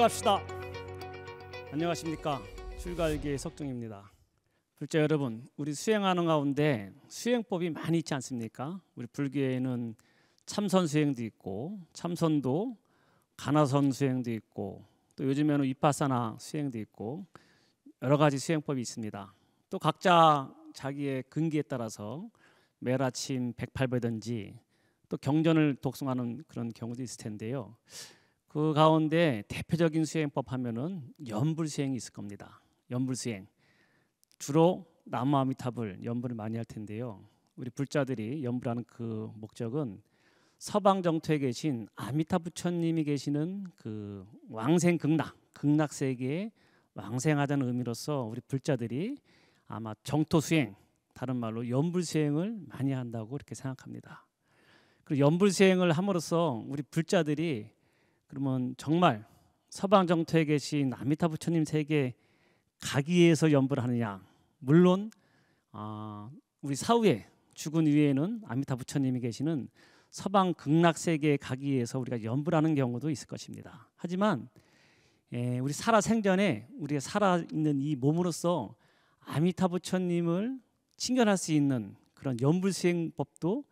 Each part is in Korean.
출가합시다. 안녕하십니까. 출가일기의 석정입니다. 불자 여러분, 우리 수행하는 가운데 수행법이 많이 있지 않습니까? 우리 불교에는 참선 수행도 있고 참선도 가나선 수행도 있고 또 요즘에는 위파사나 수행도 있고 여러 가지 수행법이 있습니다. 또 각자 자기의 근기에 따라서 매일 아침 108배든지 또 경전을 독송하는 그런 경우도 있을 텐데요. 그 가운데 대표적인 수행법 하면은 연불수행이 있을 겁니다. 연불수행. 주로 나무 아미타불 연불을 많이 할 텐데요. 우리 불자들이 연불하는 그 목적은 서방 정토에 계신 아미타 부처님이 계시는 그 왕생 극락 세계에 왕생하자는 의미로서 우리 불자들이 아마 정토 수행, 다른 말로 연불 수행을 많이 한다고 이렇게 생각합니다. 그리고 연불 수행을 함으로써 우리 불자들이 그러면 정말 서방 정토에 계신 아미타 부처님 세계에 가기 위해서 연불을 하느냐? 물론 우리 사후에 죽은 위에는 아미타 부처님이 계시는 서방 극락 세계에 가기 위해서 우리가 연불하는 경우도 있을 것입니다. 하지만 우리 살아 생전에 우리가 살아 있는 이 몸으로서 아미타 부처님을 친견할 수 있는 그런 연불 수행법도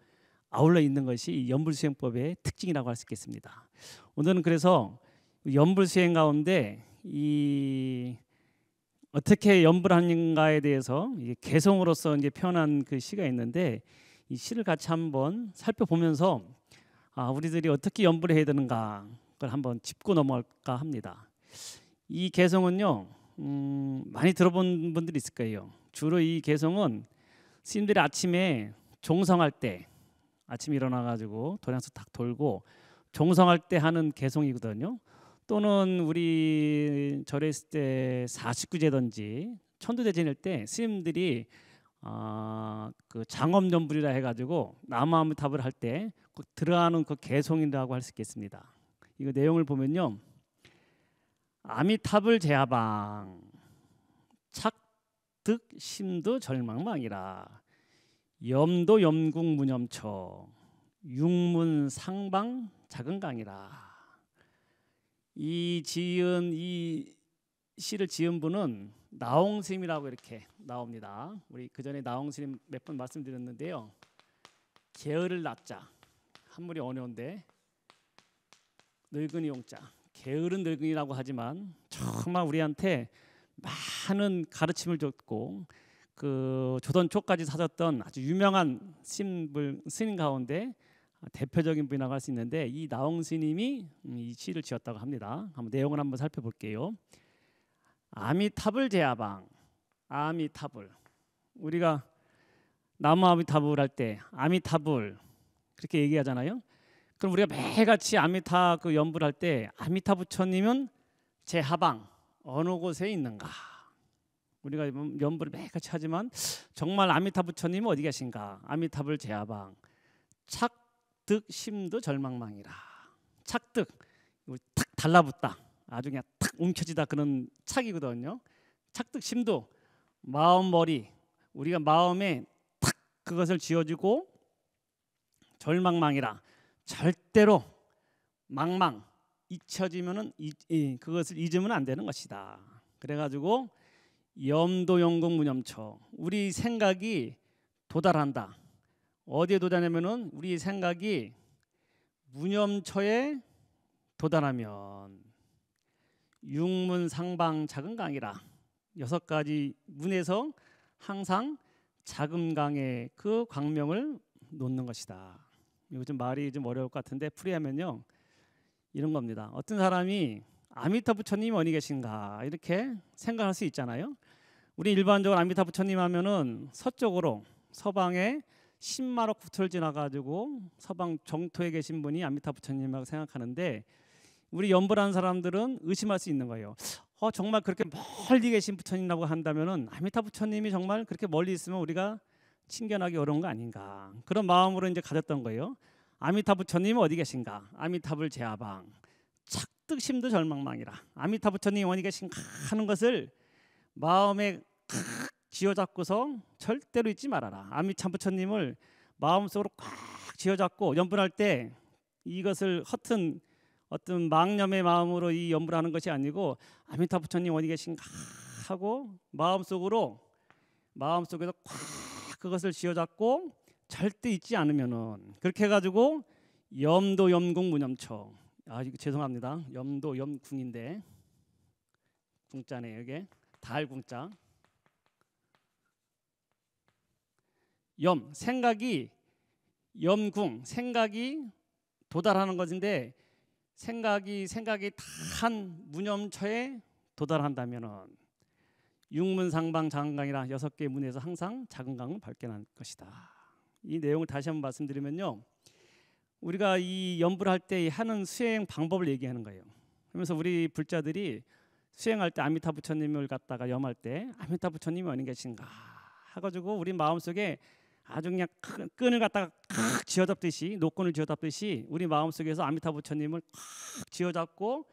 아울러 있는 것이 이 연불 수행법의 특징이라고 할 수 있겠습니다. 오늘은 그래서 연불 수행 가운데 이 어떻게 연불하는가에 대해서 개성으로서 이제 표현한 그 시가 있는데 이 시를 같이 한번 살펴보면서 우리들이 어떻게 연불을 해야 되는가 그걸 한번 짚고 넘어갈까 합니다. 이 개성은요 많이 들어본 분들이 있을 거예요. 주로 이 개성은 스님들이 아침에 종성할 때 아침에 일어나가지고 도량수 탁 돌고 종성할 때 하는 개성이거든요. 또는 우리 절에 있을 때 49제든지 천도제 지낼 때 스님들이 그 장엄연불이라 해가지고 나무아미타불 할 때 들어가는 그 개성이라고 할 수 있겠습니다. 이거 내용을 보면요, 아미타불 제하방 착득 심도 절망망이라 염도 염궁 무념처 육문 상방 작은 강이라. 이 시를 지은 분은 나홍스님이라고 이렇게 나옵니다. 우리 그 전에 나홍스님 몇 번 말씀드렸는데요. 게으를 납자 한물이 어려운데 늙은이 용자 게으른 늙은이라고 하지만 정말 우리한테 많은 가르침을 줬고 그 조선 초까지 사셨던 아주 유명한 스님 가운데 대표적인 분이라고 할 수 있는데 이 나홍스님이 이 시를 지었다고 합니다. 한번 내용을 한번 살펴볼게요. 아미타불 제하방, 아미타불. 우리가 나무 아미타불 할 때 아미타불 그렇게 얘기하잖아요. 그럼 우리가 매일같이 아미타 그 연불할 때 아미타 부처님은 제하방 어느 곳에 있는가? 우리가 연불을 매일같이 하지만 정말 아미타 부처님은 어디 계신가? 아미타불 제하방 착득 심도 절망망이라. 착득 탁 달라붙다. 아주 그냥 탁 움켜지다 그런 착이거든요. 착득 심도 마음 머리 우리가 마음에 탁 그것을 쥐어주고 절망망이라 절대로 망망 잊혀지면은 그것을 잊으면 안 되는 것이다. 그래가지고 염도 영공 무념처 우리 생각이 도달한다. 어디에 도달하면은 우리 생각이 무념처에 도달하면 육문 상방 작은 강이라 6가지 문에서 항상 작은 강의 그 광명을 놓는 것이다. 이거 좀 말이 좀 어려울 것 같은데 풀이하면요 이런 겁니다. 어떤 사람이 아미타 부처님이 어디 계신가 이렇게 생각할 수 있잖아요. 우리 일반적으로 아미타 부처님 하면은 서쪽으로 서방에 10만억 국토를 지나가지고 서방 정토에 계신 분이 아미타 부처님이라고 생각하는데 우리 연불하는 사람들은 의심할 수 있는 거예요. 정말 그렇게 멀리 계신 부처님이라고 한다면은 아미타 부처님이 정말 그렇게 멀리 있으면 우리가 친견하기 어려운 거 아닌가 그런 마음으로 이제 가졌던 거예요. 아미타 부처님이 어디 계신가? 아미타불 제하방 착득 심도 절망망이라. 아미타 부처님이 어디 계신가 하는 것을 마음에 쥐어잡고서 절대로 잊지 말아라. 아미타 부처님을 마음속으로 꽉 쥐어잡고 연불할 때 이것을 허튼 어떤 망념의 마음으로 이 연불을 하는 것이 아니고 아미타 부처님 어디 계신가 하고 마음속에서 꽉 그것을 쥐어잡고 절대 잊지 않으면은 그렇게 해가지고 염도 염궁 무념처. 이거 죄송합니다. 염도 염궁인데 궁자네요. 이게 달궁자. 생각이 염궁, 생각이 도달하는 것인데 생각이 다한 무념처에 도달한다면은 육문상방 자금강이라 6개의 문에서 항상 자금강은 발견할 것이다. 이 내용을 다시 한번 말씀드리면요, 우리가 이 연불을 할 때 하는 수행 방법을 얘기하는 거예요. 그러면서 우리 불자들이 수행할 때 아미타 부처님을 갖다가 염할 때 아미타 부처님이 어디 계신가 해가지고 우리 마음속에 아주 그냥 끈을 갖다가 칵 쥐어잡듯이, 노끈을 쥐어잡듯이 우리 마음속에서 아미타 부처님을 콱 쥐어잡고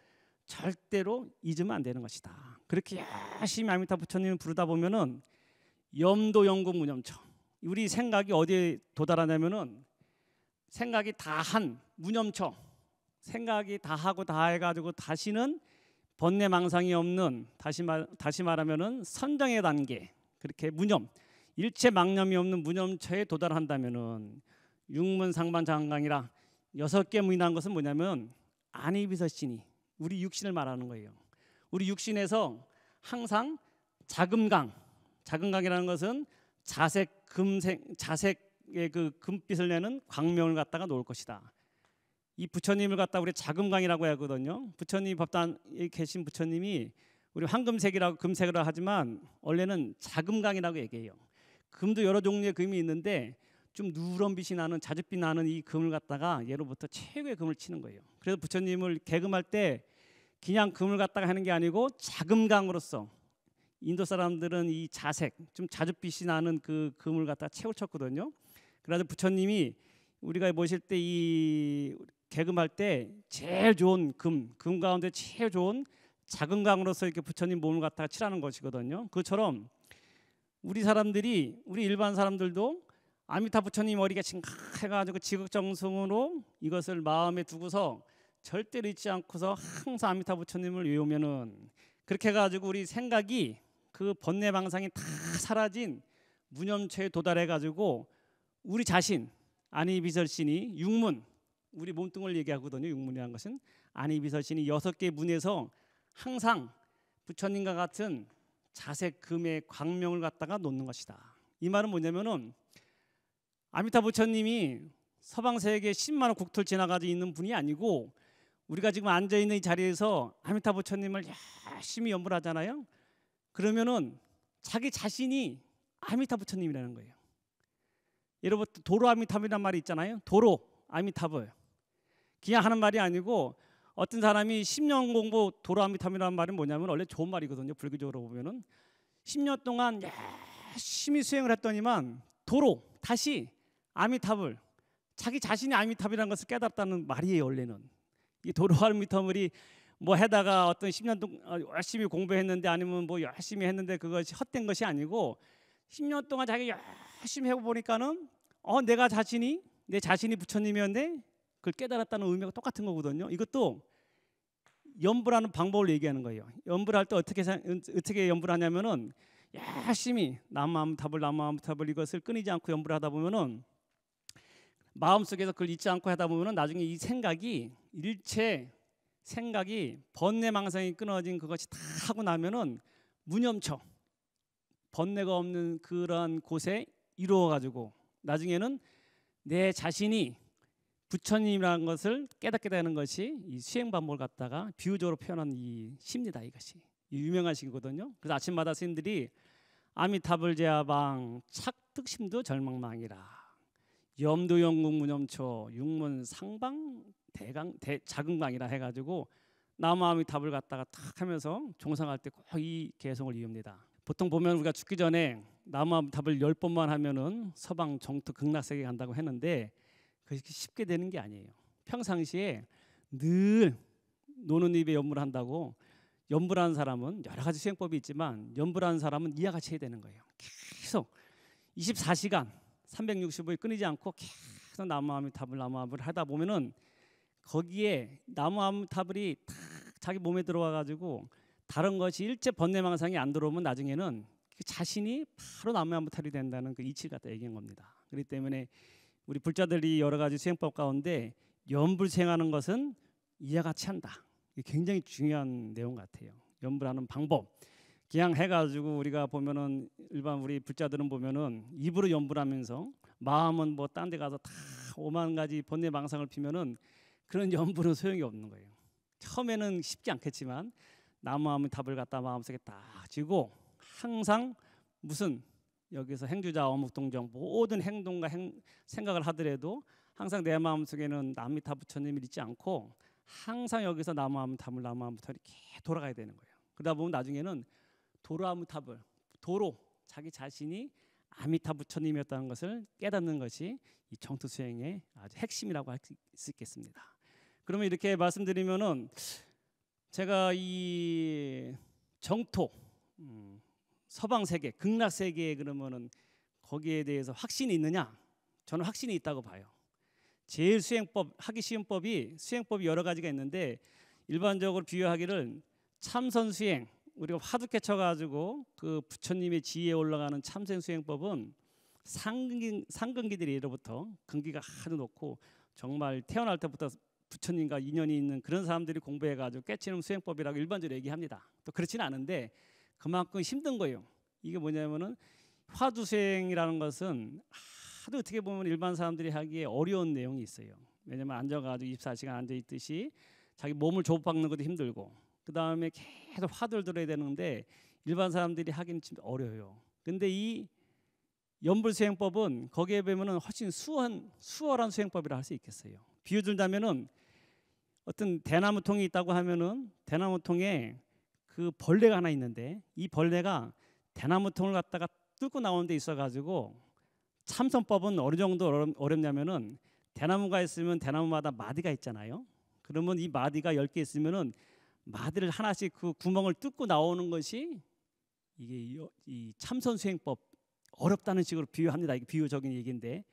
절대로 잊으면 안 되는 것이다. 그렇게 열심히 아미타 부처님을 부르다 보면은 염도 영궁 무념처, 우리 생각이 어디에 도달하냐면은 생각이 다한 무념처, 생각이 다 하고 다 해가지고 다시는 번뇌망상이 없는, 다시 말하면은 선정의 단계, 그렇게 무념, 일체 망념이 없는 무념처에 도달한다면은 육문상반장강이라 6개 무인한 것은 뭐냐면 안이비서신이 우리 육신을 말하는 거예요. 우리 육신에서 항상 자금강이라는 것은 자색의 그 금빛을 내는 광명을 갖다가 놓을 것이다. 이 부처님을 갖다 우리 자금강이라고 하거든요. 부처님 법단에 계신 부처님이 우리 황금색이라고 금색이라고 하지만 원래는 자금강이라고 얘기해요. 금도 여러 종류의 금이 있는데 좀 누런 빛이 나는, 자줏빛 나는 이 금을 갖다가 예로부터 최고의 금을 치는 거예요. 그래서 부처님을 개금할 때 그냥 금을 갖다가 하는 게 아니고 자금강으로서, 인도 사람들은 이 자색, 좀 자줏빛이 나는 그 금을 갖다가 채워 쳤거든요. 그래서 부처님이 우리가 모실 때 이 개금할 때 제일 좋은 금 가운데 제일 좋은 자금강으로서 이렇게 부처님 몸을 갖다가 칠하는 것이거든요. 그처럼 우리 일반 사람들도 아미타 부처님 어디가 해가지고 지극정성으로 이것을 마음에 두고서 절대로 잊지 않고서 항상 아미타 부처님을 외우면은 그렇게 해가지고 우리 생각이 그 번뇌방상이 다 사라진 무념처에 도달해가지고 우리 자신, 안이비설신이 육문, 우리 몸뚱을 얘기하거든요. 육문이라는 것은 안이비설신이 6개의 문에서 항상 부처님과 같은 자색 금의 광명을 갖다가 놓는 것이다. 이 말은 뭐냐면은 아미타 부처님이 서방 세계 10만 원 국토를 지나가지고 있는 분이 아니고 우리가 지금 앉아 있는 이 자리에서 아미타 부처님을 열심히 연불 하잖아요. 그러면은 자기 자신이 아미타 부처님이라는 거예요. 여러분 도로 아미타브라는 말이 있잖아요. 도로 아미타브. 그냥 하는 말이 아니고 어떤 사람이 10년 공부 도로 아미타브라는 말은 뭐냐면 원래 좋은 말이거든요. 불교적으로 보면은 10년 동안 열심히 수행을 했더니만 도로 다시 아미타불, 자기 자신이 아미타불이라는 것을 깨달았다는 말이에요. 원래는 이 도로 아미타불이 뭐 해다가 어떤 10년 동안 열심히 공부했는데 아니면 뭐 열심히 했는데 그것이 헛된 것이 아니고 10년 동안 자기 열심히 해보니까는 내 자신이 부처님이었는데 그걸 깨달았다는 의미가 똑같은 거거든요. 이것도 연불하는 방법을 얘기하는 거예요. 연불할 때 어떻게 연불하냐면은 열심히 나무아미타불 이것을 끊이지 않고 연불하다 보면은 마음속에서 그걸 잊지 않고 하다 보면은 나중에 이 생각이 일체 생각이 번뇌망상이 끊어진 그것이 다 하고 나면은 무념처, 번뇌가 없는 그러한 곳에 이루어 가지고 나중에는 내 자신이 부처님이라는 것을 깨닫게 되는 것이 이 수행 방법을 갖다가 비유적으로 표현한 이 시입니다. 이것이 유명한 시거든요. 그래서 아침마다 스님들이 아미타불 제아방 착득심도 절망망이라 염도영궁 무념처 육문상방 자금강이라 해가지고 나무아미타불 갖다가 탁 하면서 종상할 때 꼭 이 개성을 이용합니다. 보통 보면 우리가 죽기 전에 나무아미타불 10번만 하면은 서방 정토 극락세계 간다고 했는데 그게 쉽게 되는 게 아니에요. 평상시에 늘 노는 입에 연불을 한다고, 연불하는 사람은 여러 가지 수행법이 있지만 연불하는 사람은 이와 같이 해야 되는 거예요. 계속 24시간 365일 끊이지 않고 계속 나무아미타불 하다 보면은 거기에 나무 아미타불이 탁 자기 몸에 들어와 가지고 다른 것이 일체 번뇌망상이 안 들어오면 나중에는 그 자신이 바로 나무 아미타불이 된다는 그 이치를 갖다 얘기한 겁니다. 그렇기 때문에 우리 불자들이 여러 가지 수행법 가운데 연불수행하는 것은 이와 같이 한다. 이게 굉장히 중요한 내용 같아요. 연불하는 방법. 그냥 해가지고 우리가 보면은 일반 우리 불자들은 보면은 입으로 연불하면서 마음은 뭐 딴 데 가서 다 오만 가지 번뇌 망상을 피면은 그런 연불은 소용이 없는 거예요. 처음에는 쉽지 않겠지만 나무 아미타불 갖다 마음속에 딱 쥐고 항상 무슨 여기서 행주자 어묵동정 모든 행동과 생각을 하더라도 항상 내 마음속에는 아미타 부처님을 잊지 않고 항상 여기서 나무 아미타불 이렇게 돌아가야 되는 거예요. 그러다 보면 나중에는 도로 아미타불, 도로 자기 자신이 아미타 부처님이었다는 것을 깨닫는 것이 이 정토 수행의 아주 핵심이라고 할 수 있겠습니다. 그러면 이렇게 말씀드리면은 제가 이 정토 서방 세계, 극락 세계에 그러면은 거기에 대해서 확신이 있느냐? 저는 확신이 있다고 봐요. 제일 하기 쉬운 수행법이 여러 가지가 있는데 일반적으로 비유하기를 참선 수행, 우리가 화두깨 쳐가지고 그 부처님의 지혜에 올라가는 참선 수행법은 상근기들이 예로부터 근기가 하도 높고 정말 태어날 때부터 부처님과 인연이 있는 그런 사람들이 공부해가지고 깨치는 수행법이라고 일반적으로 얘기합니다. 또 그렇지는 않은데 그만큼 힘든 거예요. 이게 뭐냐면은 화두 수행이라는 것은 하도 어떻게 보면 일반 사람들이 하기에 어려운 내용이 있어요. 왜냐면 앉아가지고 24시간 앉아 있듯이 자기 몸을 조박는 것도 힘들고 그 다음에 계속 화두를 들어야 되는데 일반 사람들이 하기는 좀 어려워요. 근데 이 연불수행법은 거기에 보면은 훨씬 수월한 수행법이라 할 수 있겠어요. 비유 들자면은 어떤 대나무통이 있다고 하면은 대나무통에 그 벌레가 하나 있는데 이 벌레가 대나무통을 갖다가 뚫고 나오는 데 있어가지고 참선법은 어느 정도 어렵냐면은 대나무가 있으면 대나무마다 마디가 있잖아요. 그러면 이 마디가 10개 있으면은 마디를 하나씩 그 구멍을 뚫고 나오는 것이 이게 이 참선 수행법 어렵다는 식으로 비유합니다. 이게 비유적인 얘기인데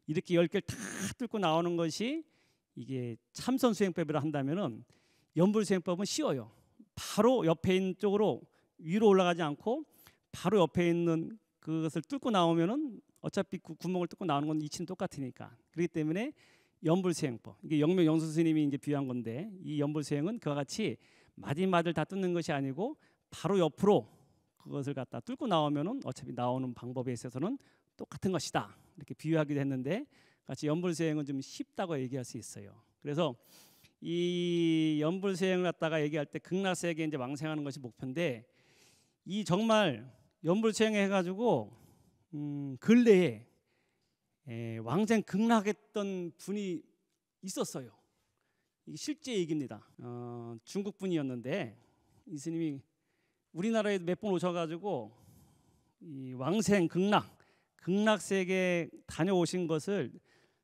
이렇게 10개를 다 뚫고 나오는 것이 이게 참선 수행법이라 한다면은 연불 수행법은 쉬워요. 바로 옆에 있는 쪽으로 위로 올라가지 않고 바로 옆에 있는 그것을 뚫고 나오면은 어차피 그 구멍을 뚫고 나오는 건 이치는 똑같으니까. 그렇기 때문에 연불수행법 이게 영명 영수 스님이 이제 비유한 건데 이 연불수행은 그와 같이 마디마디를 다 뚫는 것이 아니고 바로 옆으로 그것을 갖다 뚫고 나오면은 어차피 나오는 방법에 있어서는 똑같은 것이다. 이렇게 비유하기도 했는데 같이 연불수행은 좀 쉽다고 얘기할 수 있어요. 그래서 이 연불수행을 갖다가 얘기할 때 극락세계에 이제 왕생하는 것이 목표인데 이 정말 연불수행 해가지고 근래에 왕생 극락했던 분이 있었어요. 이게 실제 얘기입니다. 중국 분이었는데 이 스님이 우리나라에 몇 번 오셔가지고 이 왕생 극락 세계 다녀오신 것을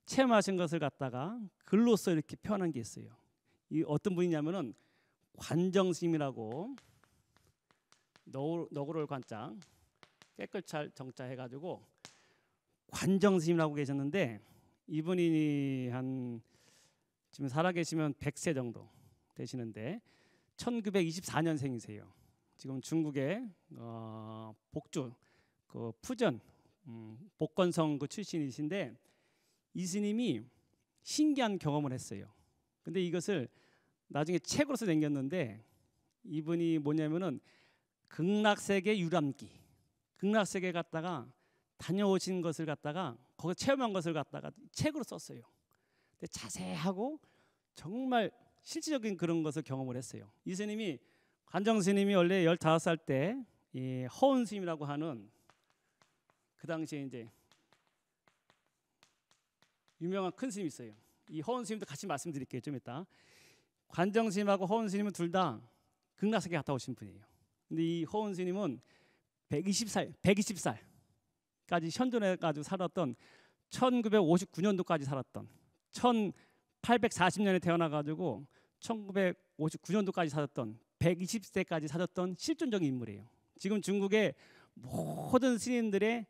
체험하신 것을 갖다가 글로써 이렇게 표현한 게 있어요. 이 어떤 분이냐면은 관정스님이라고 너구를 관장 깨끗잘 정자 해가지고 관정스님이라고 계셨는데 이분이 한 지금 살아계시면 100세 정도 되시는데 1924년생이세요. 지금 중국의 복주 그 푸전 복건성 그 출신이신데 이 스님이 신기한 경험을 했어요. 근데 이것을 나중에 책으로서 남겼는데 이분이 뭐냐면은 극락세계 유람기 극락세계 갔다가 다녀오신 것을 갖다가 거기 체험한 것을 갖다가 책으로 썼어요. 근데 자세하고 정말 실질적인 그런 것을 경험을 했어요. 이 스님이 관정 스님이 원래 15살 때 이 허운 스님이라고 하는 그 당시에 이제 유명한 큰 스님이 있어요. 이 허운 스님도 같이 말씀드릴게요. 좀 이따. 관정 스님하고 허운 스님은 둘 다 극락세계 갔다 오신 분이에요. 근데 이 허운 스님은 120살까지 현존해가지고 살았던 1959년도까지 살았던 1840년에 태어나가지고 1959년도까지 살았던 120세까지 살았던 실존적인 인물이에요. 지금 중국의 모든 스님들의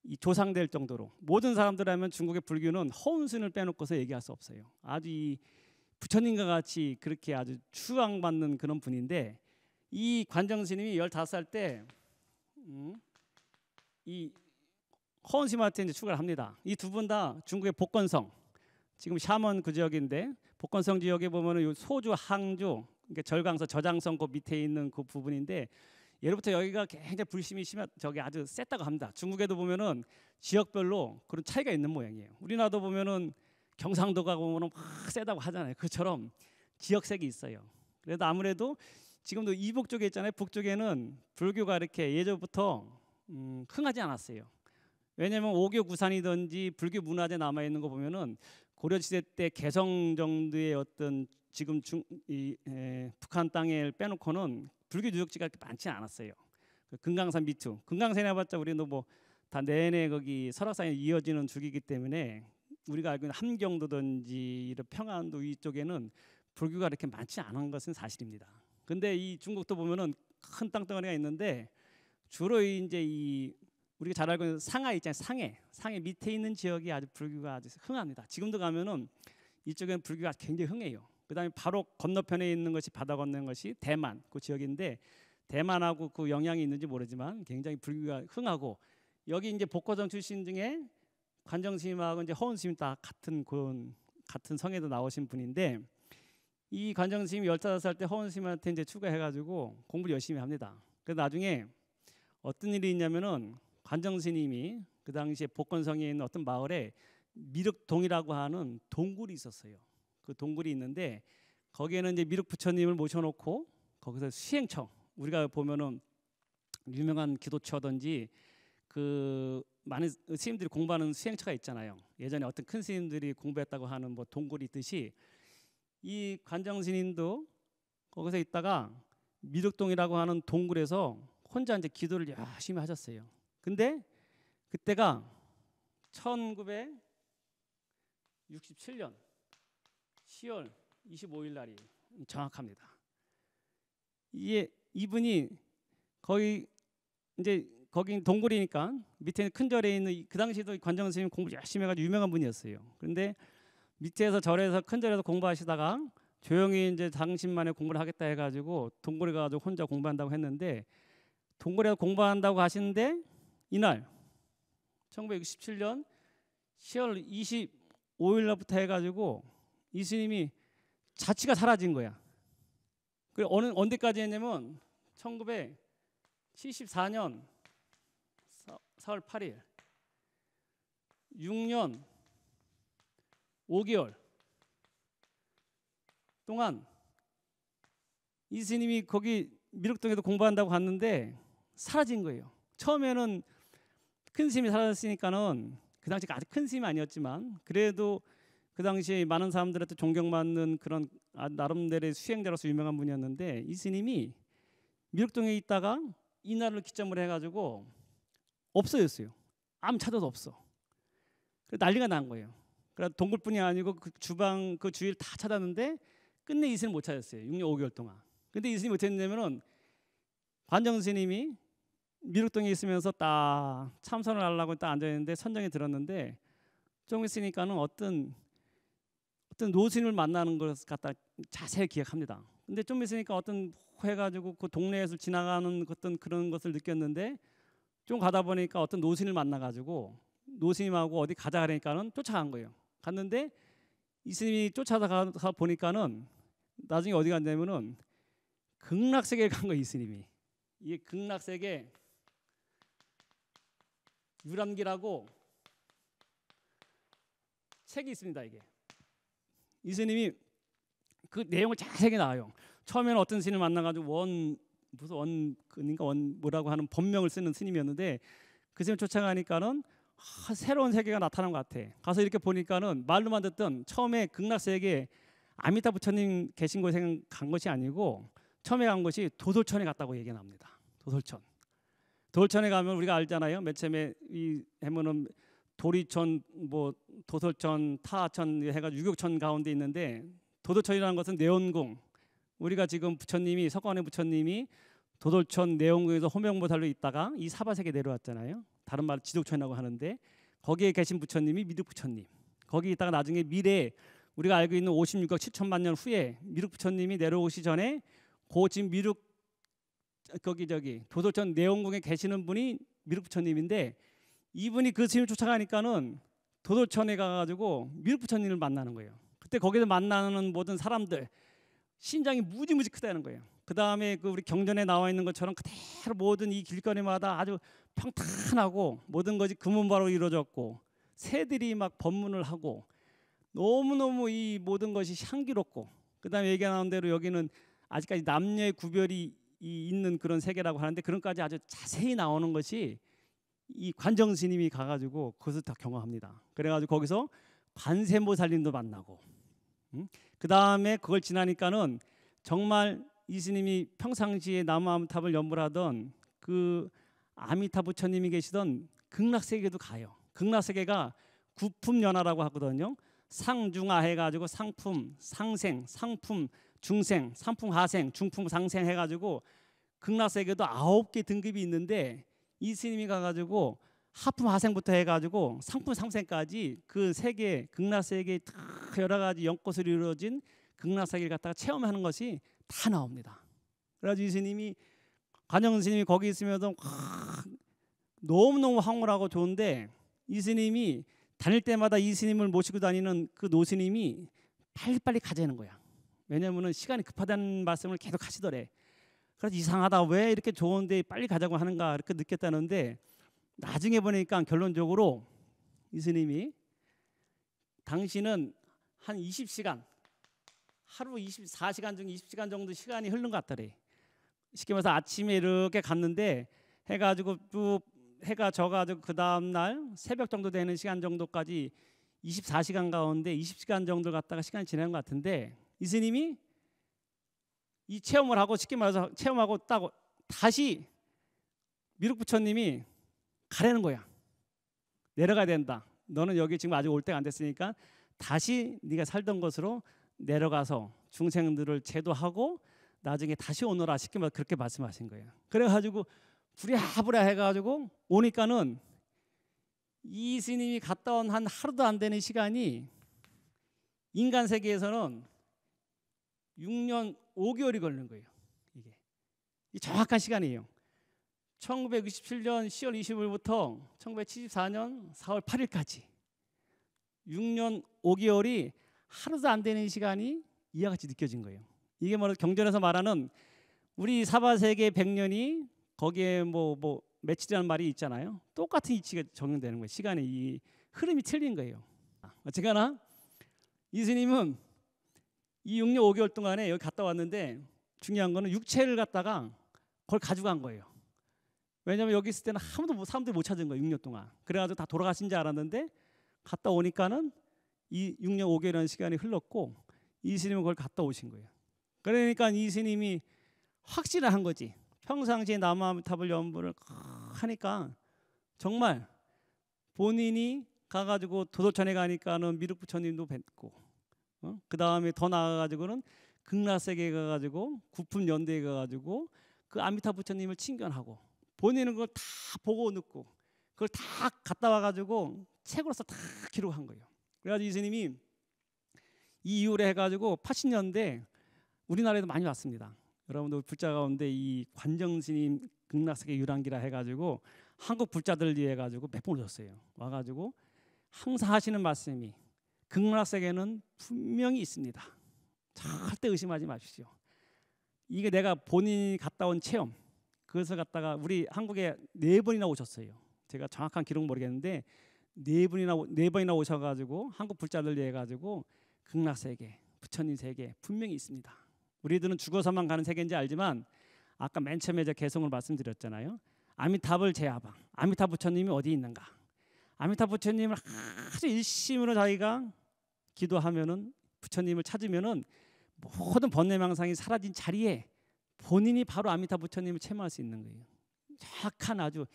이 조상될 정도로 모든 사람들 하면 중국의 불교는 허운 스님을 빼놓고서 얘기할 수 없어요. 아주 이 부처님과 같이 그렇게 아주 추앙받는 그런 분인데, 이 관정스님이 15살 때 이 허은스님한테 이제 출가를 합니다. 이 두 분 다 중국의 복건성, 지금 샤먼 그 지역인데, 복건성 지역에 보면은 소주, 항주, 그러니까 절강서, 저장성 그 밑에 있는 그 부분인데, 예로부터 여기가 굉장히 불심이 심한, 저기 아주 셌다고 합니다. 중국에도 보면은 지역별로 그런 차이가 있는 모양이에요. 우리나라도 보면은 경상도가 보면은 막 세다고 하잖아요. 그처럼 지역색이 있어요. 그래도 아무래도 지금도 이북 쪽에 있잖아요. 북쪽에는 불교가 이렇게 예전부터 흥하지 않았어요. 왜냐하면 오교 구산이든지 불교 문화재 남아 있는 거 보면은 고려 시대 때 개성 정도의 어떤 지금 북한 땅을 빼놓고는 불교 유적지가 그렇게 많지 않았어요. 그 금강산 미투, 금강산에 봤자 우리는 뭐 다 내내 거기 설악산에 이어지는 줄기이기 때문에 우리가 알고 있는 함경도든지 이런 평안도 이쪽에는 불교가 이렇게 많지 않은 것은 사실입니다. 근데 이 중국도 보면은 큰 땅덩어리가 있는데 주로 이제 이 우리가 잘 알고 있는 상하이 있잖아요. 상해 밑에 있는 지역이 아주 불교가 아주 흥합니다. 지금도 가면은 이쪽에는 불교가 굉장히 흥해요. 그다음에 바로 건너편에 있는 것이 바다 건너는 것이 대만 그 지역인데, 대만하고 그 영향이 있는지 모르지만 굉장히 불교가 흥하고, 여기 이제 복화성 출신 중에 관정스님하고 이제 허은스님 다 같은 성에도 나오신 분인데, 이 관정스님이 15살 때 허은스님한테 이제 출가해가지고 공부를 열심히 합니다. 그래서 나중에 어떤 일이 있냐면은 관정스님이 그 당시에 복건성에 있는 어떤 마을에 미륵동이라고 하는 동굴이 있었어요. 그 동굴이 있는데 거기에는 이제 미륵 부처님을 모셔놓고 거기서 수행청, 우리가 보면은 유명한 기도처든지 그 많은 스님들이 공부하는 수행처가 있잖아요. 예전에 어떤 큰 스님들이 공부했다고 하는 뭐 동굴이 있듯이 이 관정스님도 거기서 있다가 미륵동이라고 하는 동굴에서 혼자 이제 기도를 열심히 하셨어요. 근데 그때가 1967년 10월 25일 날이 정확합니다. 이분이 거기 이제 거긴 동굴이니까 밑에 큰 절에 있는, 그 당시에도 관정 스님 공부 열심히 해가지고 유명한 분이었어요. 그런데 밑에서 절에서 큰 절에서 공부하시다가 조용히 이제 당신만의 공부를 하겠다 해가지고 동굴에 가서 혼자 공부한다고 했는데, 동굴에서 공부한다고 하시는데 이날 1967년 10월 25일 날부터 해가지고 이 스님이 자취가 사라진 거야. 그래 언제까지 했냐면 1974년 4월 8일 6년 5개월 동안 이 스님이 거기 미륵동에도 공부한다고 갔는데 사라진 거예요. 처음에는 큰 스님이 사라졌으니까는 그 당시 아직 큰 스님이 아니었지만 그래도 그 당시에 많은 사람들한테 존경받는 그런 나름대로의 수행자로서 유명한 분이었는데, 이 스님이 미륵동에 있다가 이날을 기점으로 해가지고 없어졌어요. 아무 찾아도 없어. 그래서 난리가 난 거예요. 그래서 동굴뿐이 아니고 그 주방 그 주위를 다 찾았는데 끝내 이 스님 못 찾았어요. 6년 5개월 동안. 근데 이 스님이 어떻게 했냐면은 관정 스님이 미륵동에 있으면서 딱 참선을 하려고 딱 앉아 있는데 선정이 들었는데, 좀 있으니까는 어떤 노스님을 만나는 걸 갖다 자세히 기억합니다. 근데 좀 있으니까 어떤 해가지고 그 동네에서 지나가는 어떤 그런 것을 느꼈는데, 좀 가다 보니까 어떤 노스님을 만나가지고 노스님하고 어디 가자 그러니까는 쫓아간 거예요. 갔는데 이 스님이 쫓아가 보니까는 나중에 어디 갔냐면은 극락세계에 간 거예요. 이 스님이. 이게 극락세계 유람기라고 책이 있습니다. 이게 이 스님이 그 내용을 자세하게 나와요. 처음에는 어떤 스님을 만나가지고 원 뭐라고 하는 법명을 쓰는 스님이었는데, 그 스님 쫓아가니까는 새로운 세계가 나타난 것 같아. 가서 이렇게 보니까는 말로만 듣던 처음에 극락세계에 아미타 부처님 계신 곳에 간 것이 아니고 처음에 간 것이 도솔천에 갔다고 얘기가 납니다. 도솔천에 가면 우리가 알잖아요. 맨 처음에 이 해면은 도리천, 뭐 도솔천, 타천 해가지고 유격천 가운데 있는데, 도솔천이라는 것은 내원궁. 우리가 지금 부처님이 석관의 부처님이 도솔천 내원궁에서 호명보살로 있다가 이 사바세계 내려왔잖아요. 다른 말 지독천이라고 하는데 거기에 계신 부처님이 미륵 부처님. 거기 있다가 나중에 미래에 우리가 알고 있는 56억 7천만 년 후에 미륵 부처님이 내려오시 전에 그 지금 미륵 거기 도솔천 내원궁에 계시는 분이 미륵 부처님인데, 이분이 그 스님을 쫓아가니까는 도솔천에 가가지고 미륵 부처님을 만나는 거예요. 그때 거기서 만나는 모든 사람들 신장이 무지무지 크다는 거예요. 그 다음에 그 우리 경전에 나와 있는 것처럼 그대로 모든 이 길거리마다 아주 평탄하고 모든 것이 금은바로 이루어졌고 새들이 막 번문을 하고 너무너무 이 모든 것이 향기롭고, 그 다음에 얘기가 나온 대로 여기는 아직까지 남녀의 구별이 있는 그런 세계라고 하는데, 그런까지 아주 자세히 나오는 것이 이 관정 스님이 가가지고 그것을 다 경험합니다. 그래가지고 거기서 관세음보살님도 만나고, 그 다음에 그걸 지나니까는 정말 이 스님이 평상시에 나무아미탑을 연불 하던 그 아미타 부처님이 계시던 극락세계도 가요. 극락세계가 구품연화라고 하거든요. 상중하 해가지고 상품, 상생, 상품, 중생, 상품 하생, 중품 상생 해가지고 극락세계도 9개 등급이 있는데, 이 스님이 가가지고 하품 하생부터 해가지고 상품 상생까지 그 세계 극락세계에 여러 가지 연꽃으로 이루어진 극락세계를 갖다가 체험하는 것이 다 나옵니다. 그래가지고 이 스님이 관영 스님이 거기 있으면서 너무너무 황홀하고 좋은데, 이 스님이 다닐 때마다 이 스님을 모시고 다니는 그 노스님이 빨리빨리 가자는 거야. 왜냐하면 시간이 급하다는 말씀을 계속 하시더래. 그래서 이상하다, 왜 이렇게 좋은데 빨리 가자고 하는가 이렇게 느꼈다는데, 나중에 보니까 결론적으로 이 스님이 당신은 한 20시간, 하루 24시간 중 20시간 정도 시간이 흐른 것 같더래. 쉽게 말해서 아침에 이렇게 갔는데 해가지고 쭉 해가 져가지고 그 다음날 새벽 정도 되는 시간 정도까지 24시간 가운데 20시간 정도 갔다가 시간이 지난 것 같은데, 이 스님이 이 체험을 하고, 쉽게 말해서 체험하고 딱 다시 미륵 부처님이 가라는 거야. 내려가야 된다. 너는 여기 지금 아직 올 때가 안 됐으니까 다시 네가 살던 곳으로 내려가서 중생들을 제도하고 나중에 다시 오너라. 쉽게 말해서 그렇게 말씀하신 거예요. 그래가지고 부랴부랴 해가지고 오니까는 이 스님이 갔다 온 한 하루도 안 되는 시간이 인간 세계에서는 6년 5개월이 걸리는 거예요. 이게 정확한 시간이에요. 1967년 10월 20일부터 1974년 4월 8일까지 6년 5개월이 하루도 안 되는 시간이 이와 같이 느껴진 거예요. 이게 뭐 경전에서 말하는 우리 사바세계 100년이 거기에 뭐 며칠이라는 말이 있잖아요. 똑같은 이치가 적용되는 거예요. 시간의 이 흐름이 틀린 거예요. 어쨌거나 이 스님은 이 6년 5개월 동안에 여기 갔다 왔는데, 중요한 거는 육체를 갖다가 그걸 가져간 거예요. 왜냐하면 여기 있을 때는 사람들이 못 찾은 거예요. 6년 동안. 그래가지고 다 돌아가신 줄 알았는데, 갔다 오니까는 이 6년 5개월이라는 시간이 흘렀고 이 스님은 그걸 갔다 오신 거예요. 그러니까 이 스님이 확신을 한 거지. 평상시에 나무아미탑을 연불을 하니까 정말 본인이 가가지고 도솔천에 가니까는 미륵 부처님도 뵙고, 그 다음에 더 나아가지고는 극락세계에 가가지고 구품연대에 가가지고 그 아미타 부처님을 친견하고, 본인은 그걸 다 보고 듣고 그걸 다 갔다 와가지고 책으로서 다 기록한 거예요. 그래가지고 이 스님이 이 이후로 해가지고 80년대 우리나라에도 많이 왔습니다. 여러분들 불자 가운데 이 관정스님 극락세계 유랑기라 해가지고 한국 불자들 위해 가지고 몇 번 오셨어요. 와가지고 항상 하시는 말씀이, 극락세계는 분명히 있습니다. 절대 의심하지 마십시오. 이게 내가 본인이 갔다 온 체험, 그것을 갖다가 우리 한국에 4번이나 오셨어요. 제가 정확한 기록 모르겠는데 4번이나 오셔가지고 한국 불자들 위해 가지고 극락세계, 부처님 세계 분명히 있습니다. 우리들은 죽어서만 가는 세계인지 알지만, 아까 맨 처음에 제가 개성을 말씀드렸잖아요. 아미타불 제아방, 아미타 부처님이 어디 있는가? 아미타 부처님을 아주 일심으로 자기가 기도하면은, 부처님을 찾으면은 모든 번뇌망상이 사라진 자리에 본인이 바로 아미타 부처님을 체험할 수 있는 거예요. 정확한 아주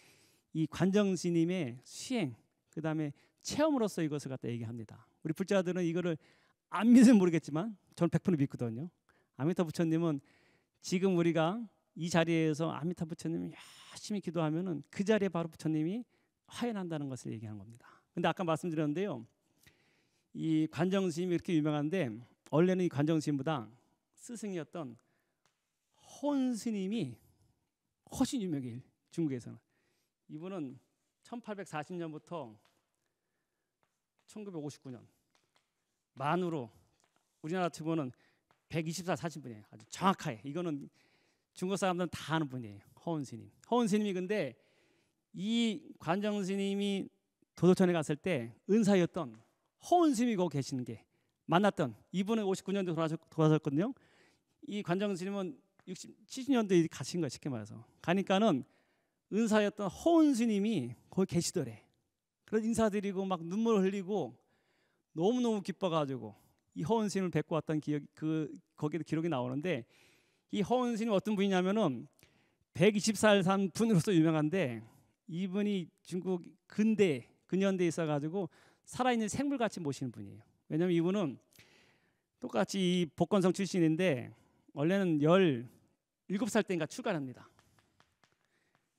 이 관정스님의 수행, 그 다음에 체험으로서 이것을 갖다 얘기합니다. 우리 불자들은 이거를 안 믿으면 모르겠지만 저는 100% 믿거든요. 아미타 부처님은 지금 우리가 이 자리에서 아미타 부처님을 열심히 기도하면은 그 자리에 바로 부처님이 화해난다는 것을 얘기하는 겁니다. 근데 아까 말씀드렸는데요, 이 관정스님이 이렇게 유명한데 원래는 이 관정스님보다 스승이었던 허은스님이 훨씬 유명해요. 중국에서는. 이분은 1840년부터 1959년 만으로 우리나라 치고는 124 사신 분이에요. 아주 정확하게. 이거는 중국 사람들은 다 아는 분이에요. 허은스님. 허은스님이 근데 이 관정스님이 도도천에 갔을 때 은사였던 허은스님이 거기 계시는 게 만났던 이분은 59년도에 돌아가셨거든요. 이 관정스님은 70년도에 가신 거예요. 쉽게 말해서. 가니까는 은사였던 허은스님이 거기 계시더래. 그래서 인사드리고 막 눈물 흘리고 너무너무 기뻐가지고 이 허은스님을 뵙고 왔던 기억, 거기에도 기록이 나오는데 이 허은스님 어떤 분이냐면은 120살 산 분으로서 유명한데 이분이 중국 근현대에 있어가지고 살아있는 생물같이 모시는 분이에요. 왜냐하면 이분은 똑같이 이 복건성 출신인데 원래는 17살 때인가 출가를 합니다.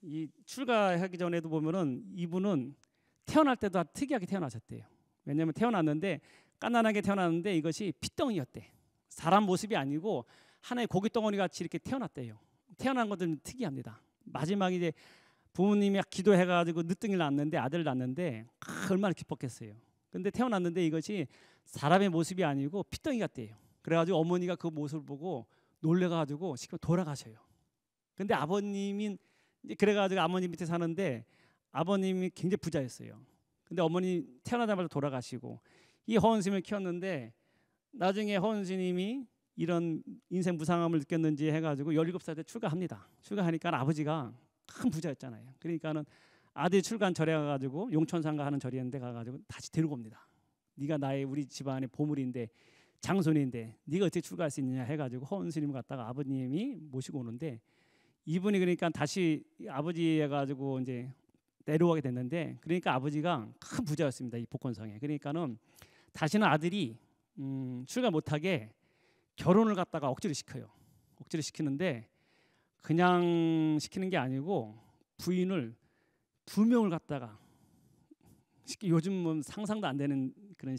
이 출가하기 전에도 보면은 이분은 태어날 때도 아주 특이하게 태어나셨대요. 왜냐하면 태어났는데 깐난하게 태어났는데 이것이 피덩이였대. 사람 모습이 아니고 하나의 고기 덩어리 같이 이렇게 태어났대요. 태어난 것들은 특이합니다. 마지막에 이제 부모님이 기도해가지고 늦둥이를 낳았는데 아들을 낳았는데 얼마나 기뻤겠어요. 근데 태어났는데 이것이 사람의 모습이 아니고 피덩이 같대요. 그래가지고 어머니가 그 모습을 보고 놀래가지고 시켜 돌아가셔요. 근데 아버님이 이제 그래가지고 아버님 밑에 사는데 아버님이 굉장히 부자였어요. 근데 어머니 태어나자마자 돌아가시고 이 허은스님을 키웠는데 나중에 허은스님이 이런 인생 무상함을 느꼈는지 해가지고 17살 때 출가합니다. 출가하니까 아버지가 큰 부자였잖아요. 그러니까는 아들이 출가한 절에 가가지고 용천상가 하는 절이었는데 가가지고 다시 데리고 옵니다. 네가 나의 우리 집안의 보물인데 장손인데 네가 어떻게 출가할 수 있느냐 해가지고 허은스님 갔다가 아버님이 모시고 오는데 이분이 그러니까 다시 아버지 해가지고 이제 내려오게 됐는데 그러니까 아버지가 큰 부자였습니다. 이 복건성에. 그러니까는 다시는 아들이 출가 못하게 결혼을 갖다가 억지로 시켜요. 억지로 시키는데 그냥 시키는 게 아니고 부인을 2명을 갖다가 요즘은 상상도 안 되는 그런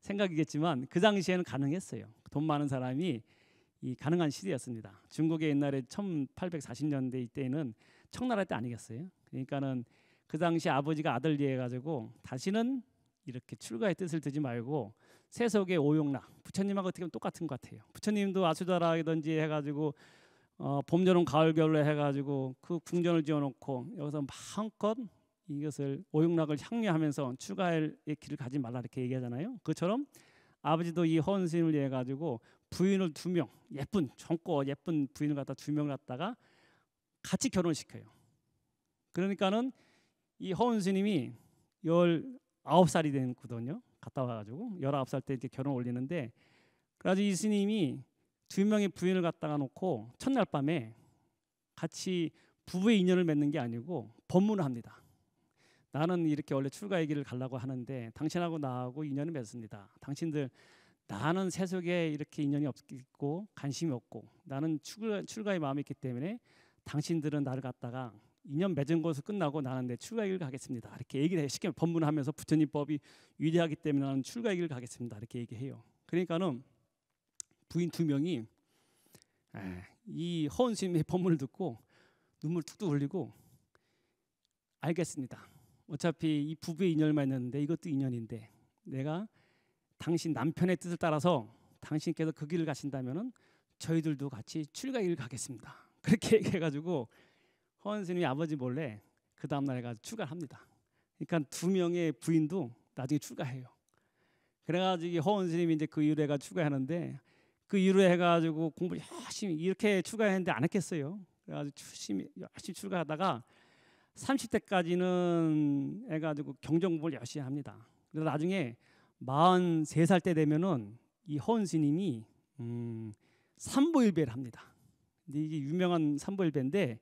생각이겠지만 그 당시에는 가능했어요. 돈 많은 사람이 이 가능한 시대였습니다. 중국의 옛날에 1840년대 이때는 청나라 때 아니겠어요? 그러니까는 그 당시 아버지가 아들 위해 가지고 다시는 이렇게 출가의 뜻을 두지 말고 세속의 오용락 부처님하고 어떻게 보면 똑같은 것 같아요. 부처님도 아수다라든지 해가지고 봄, 여름, 가을, 겨울에 해가지고 그 궁전을 지어놓고 여기서 마음껏 이것을 오용락을 향유하면서 출가의 길을 가지 말라 이렇게 얘기하잖아요. 그처럼 아버지도 이 허은스님을 위해 가지고 부인을 2명 예쁜 젊고 예쁜 부인을 갖다 2명을 갖다가 같이 결혼시켜요. 그러니까는 이 허은스님이 19살이 됐거든요. 갔다 와가지고 19살 때 이렇게 결혼 올리는데 그래가지고 이 스님이 2명의 부인을 갖다가 놓고 첫날 밤에 같이 부부의 인연을 맺는 게 아니고 법문을 합니다. 나는 이렇게 원래 출가의 길을 가려고 하는데 당신하고 나하고 인연을 맺습니다. 당신들 나는 세속에 이렇게 인연이 없고 관심이 없고 나는 출가의 마음이 있기 때문에 당신들은 나를 갖다가 인연 맺은 것으로 끝나고 나는 내 출가의 길을 가겠습니다. 이렇게 얘기를 해요. 쉽게 법문하면서 부처님 법이 위대하기 때문에 나는 출가의 길을 가겠습니다. 이렇게 얘기해요. 그러니까는 부인 2명이 이 허은스님의 법문을 듣고 눈물 툭툭 흘리고 알겠습니다. 어차피 이 부부의 인연을 맺는데 이것도 인연인데 내가 당신 남편의 뜻을 따라서 당신께서 그 길을 가신다면은 저희들도 같이 출가의 길을 가겠습니다. 그렇게 얘기해가지고 허은스님이 아버지 몰래 그 다음날 해가지고 출가를 합니다. 그러니까 2명의 부인도 나중에 출가해요. 그래가지고 허은스님이 이제 그 이후로 해가 출가하는데 그 이후로 해가지고 공부 열심히 이렇게 출가했는데 안 했겠어요. 그래가지고 열심히 출가하다가 30대까지는 해가지고 경전 공부를 열심히 합니다. 그래서 나중에 43살 때 되면은 이 허은스님이 삼보일배를 합니다. 근데 이게 유명한 삼보일배인데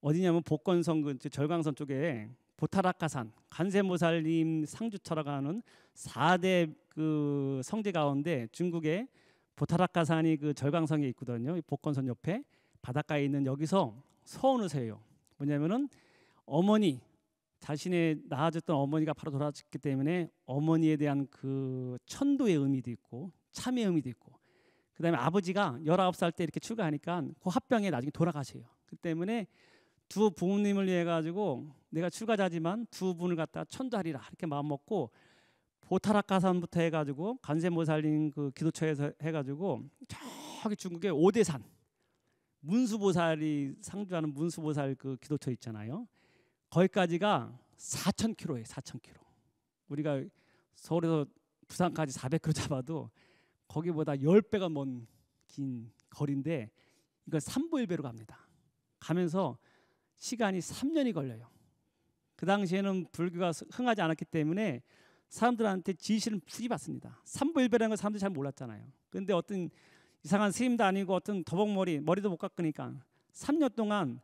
어디냐면 복건성 그 절강선 쪽에 보타라카산 관세모살님 상주터라고 하는 4대 그 성지 가운데 중국의 보타라카산이 그 절강성에 있거든요. 복건선 옆에 바닷가에 있는 여기서 서원을 세요. 뭐냐면은 어머니 자신의 낳아줬던 어머니가 바로 돌아가셨기 때문에 어머니에 대한 그 천도의 의미도 있고 참의 의미도 있고, 그다음에 아버지가 19살 때 이렇게 출가하니까 그 합병에 나중에 돌아가세요. 그 때문에 두 부모님을 위해 가지고 내가 출가자지만 두 분을 갖다 천도하리라 이렇게 마음 먹고, 보타락가산부터 해가지고 관세모살린 그 기도처에서 해가지고 저기 중국의 오대산 문수보살이 상주하는 문수보살 그 기도처 있잖아요. 거기까지가 4,000km예요. 4,000km. 우리가 서울에서 부산까지 400km 잡아도 거기보다 10배가 먼 긴 거리인데 이걸 삼보일배로 갑니다. 가면서 시간이 3년이 걸려요. 그 당시에는 불교가 흥하지 않았기 때문에 사람들한테 지시를 푸지 받습니다. 삼보일배라는 걸 사람들이 잘 몰랐잖아요. 그런데 어떤 이상한 스님도 아니고 어떤 머리도 못 깎으니까 3년 동안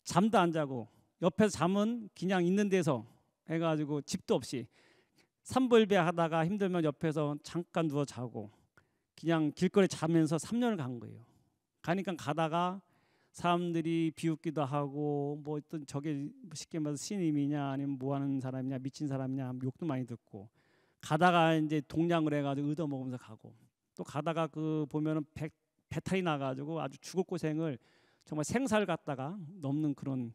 잠도 안 자고, 옆에서 잠은 그냥 있는 데서 해가지고 집도 없이 삼보일배 하다가 힘들면 옆에서 잠깐 누워 자고 그냥 길거리 자면서 3년을 간 거예요. 가니까 가다가 사람들이 비웃기도 하고 뭐 어떤 저게 쉽게 말해서 스님이냐 아니면 뭐 하는 사람이냐 미친 사람이냐 욕도 많이 듣고, 가다가 이제 동냥을 해가지고 얻어먹으면서 가고, 또 가다가 그 보면은 배탈이 나가지고 아주 죽을 고생을 정말 생사를 갖다가 넘는 그런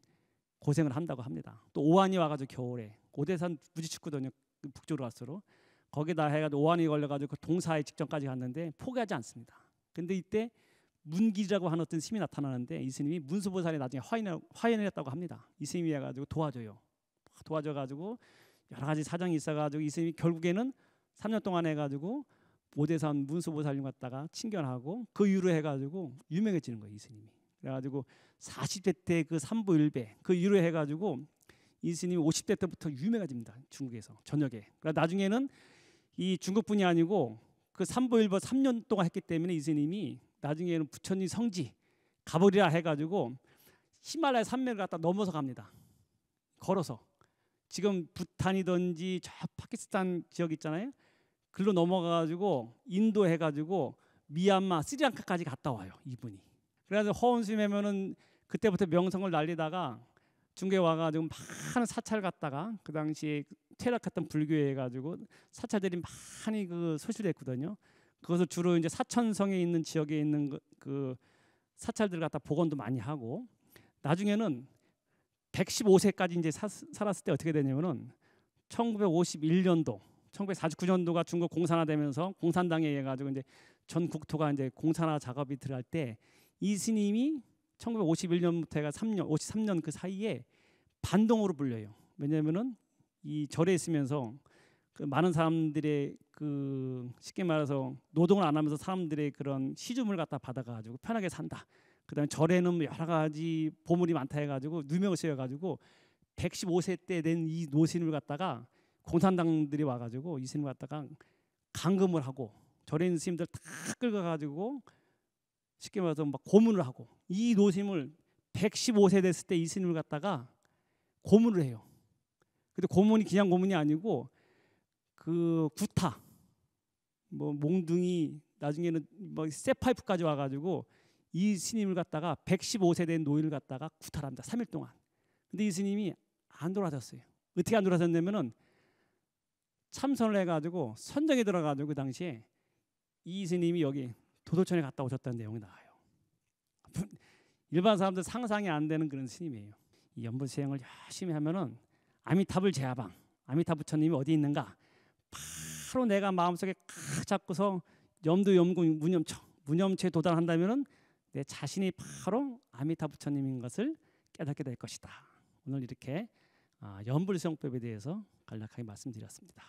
고생을 한다고 합니다. 또 오한이 와가지고 겨울에 오대산 부지축구더니 북쪽으로 갈수록 거기다 해가지고 오한이 걸려가지고 그 동사에 직전까지 갔는데 포기하지 않습니다. 근데 이때 문길이라고 하는 어떤 스님이 나타나는데 이 스님이 문수보살이 나중에 화인을 했다고 합니다. 이 스님이 해가지고 도와줘요. 도와줘가지고 여러 가지 사정이 있어가지고 이 스님이 결국에는 3년 동안 해가지고 오대산 문수보살님 갖다가 친견하고 그 이후로 해가지고 유명해지는 거예요. 이 스님이. 그래가지고 40대 때 그 삼보일배 그 이후로 해가지고 이 스님이 50대 때부터 유명해집니다. 중국에서 저녁에. 그러니까 나중에는 이 중국뿐이 아니고 그 삼보일배 3년 동안 했기 때문에 이 스님이 나중에는 부처님 성지 가버리라 해가지고 히말라야 산맥을 갖다 넘어서 갑니다. 걸어서. 지금 부탄이든지 저 파키스탄 지역 있잖아요. 글로 넘어가가지고 인도 해가지고 미얀마, 스리랑카까지 갔다 와요. 이분이. 그래서 허운스님이면은 그때부터 명성을 날리다가 중국에 와가지고 많은 사찰 갔다가 그 당시에 퇴락했던 불교에 해가지고 사찰들이 많이 그 소실했거든요. 그것을 주로 이제 사천성에 있는 지역에 있는 그 사찰들 갖다 복원도 많이 하고, 나중에는 115세까지 이제 살았을 때 어떻게 되냐면은 1951년도, 1949년도가 중국 공산화되면서 공산당에 의해 가지고 이제 전 국토가 이제 공산화 작업이 들어갈 때 이 스님이 1951년부터 해가 53년 그 사이에 반동으로 불려요. 왜냐면은 이 절에 있으면서 그 많은 사람들의 그 쉽게 말해서 노동을 안 하면서 사람들의 그런 시중을 갖다 받아가지고 편하게 산다. 그다음에 절에는 여러 가지 보물이 많다 해가지고 누명을 씌워가지고 115세 때 된 이 노스님을 갖다가 공산당들이 와가지고 이 스님을 갖다가 감금을 하고 절에 있는 스님들 다 끌어가지고 쉽게 말해서 막 고문을 하고, 이 노스님을 115세 됐을 때 이 스님을 갖다가 고문을 해요. 근데 고문이 그냥 고문이 아니고 그 구타, 뭐 몽둥이, 나중에는 뭐 쇠파이프까지 와가지고 이 스님을 갖다가 115세 된 노인을 갖다가 구타를 합니다. 3일 동안. 근데 이 스님이 안 돌아졌어요. 어떻게 안 돌아졌냐면은 참선을 해가지고 선정에 들어가지고 그 당시에 이 스님이 여기 도도천에 갔다 오셨다는 내용이 나와요. 일반 사람들 상상이 안 되는 그런 스님이에요. 이 연불 수행을 열심히 하면은 아미타불 제야방, 아미타 부처님이 어디 있는가 바로 내가 마음속에 칵 잡고서 염도 염구 무념체에 도달한다면은 내 자신이 바로 아미타 부처님인 것을 깨닫게 될 것이다. 오늘 이렇게 연불수행법에 대해서 간략하게 말씀드렸습니다.